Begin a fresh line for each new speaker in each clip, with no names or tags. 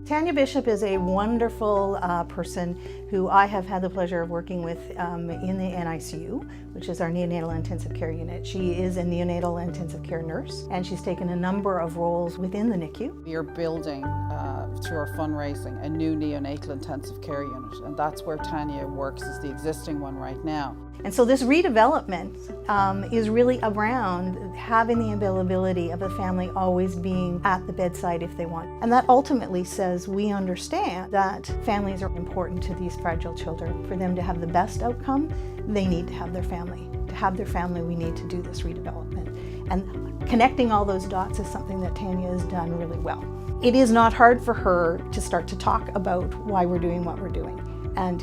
Tanya Bishop is a wonderful person who I have had the pleasure of working with in the NICU, which is our neonatal intensive care unit. She is a neonatal intensive care nurse, and she's taken a number of roles within the NICU.
We are building, through our fundraising, a new neonatal intensive care unit, and that's where Tanya works, is the existing one right now.
And so this redevelopment is really around having the availability of the family always being at the bedside if they want. And that ultimately says we understand that families are important to these fragile children. For them to have the best outcome, they need to have their family. To have their family, we need to do this redevelopment. And connecting all those dots is something that Tanya has done really well. It is not hard for her to start to talk about why we're doing what we're doing. And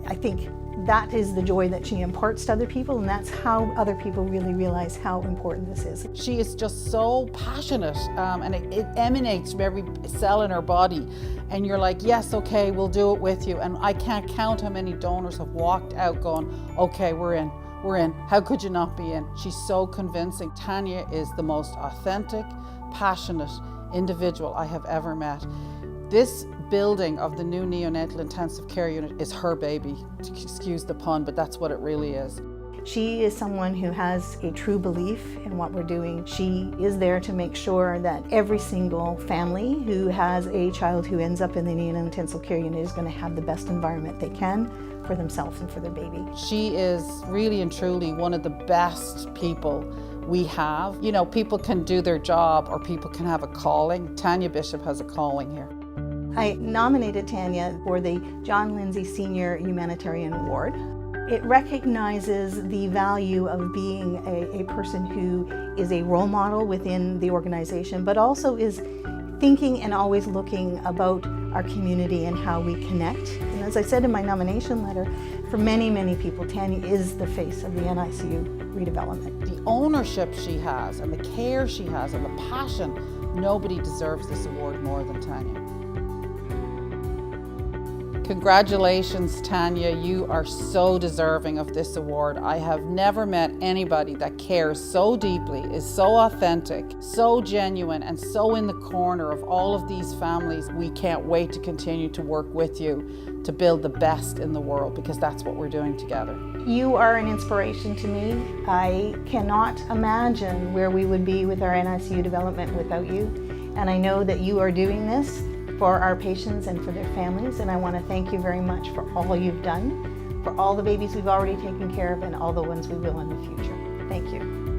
I think that is the joy that she imparts to other people, and that's how other people really realize how important this is.
She is just so passionate, and it emanates from every cell in her body. And you're like, yes, okay, we'll do it with you. And I can't count how many donors have walked out going, okay, we're in. How could you not be in? She's so convincing. Tanya is the most authentic, passionate individual I have ever met. This building of the new neonatal intensive care unit is her baby. Excuse the pun, but that's what it really is.
She is someone who has a true belief in what we're doing. She is there to make sure that every single family who has a child who ends up in the neonatal intensive care unit is going to have the best environment they can for themselves and for their baby.
She is really and truly one of the best people we have. You know, people can do their job or people can have a calling. Tanya Bishop has a calling here.
I nominated Tanya for the John Lindsay Sr Humanitarian Award. It recognizes the value of being a person who is a role model within the organization, but also is thinking and always looking about our community and how we connect. And as I said in my nomination letter, for many, many people, Tanya is the face of the NICU redevelopment.
The ownership she has and the care she has and the passion, nobody deserves this award more than Tanya. Congratulations, Tanya. You are so deserving of this award. I have never met anybody that cares so deeply, is so authentic, so genuine, and so in the corner of all of these families. We can't wait to continue to work with you to build the best in the world, because that's what we're doing together.
You are an inspiration to me. I cannot imagine where we would be with our NICU development without you. And I know that you are doing this for our patients and for their families, and I want to thank you very much for all you've done, for all the babies we've already taken care of and all the ones we will in the future. Thank you.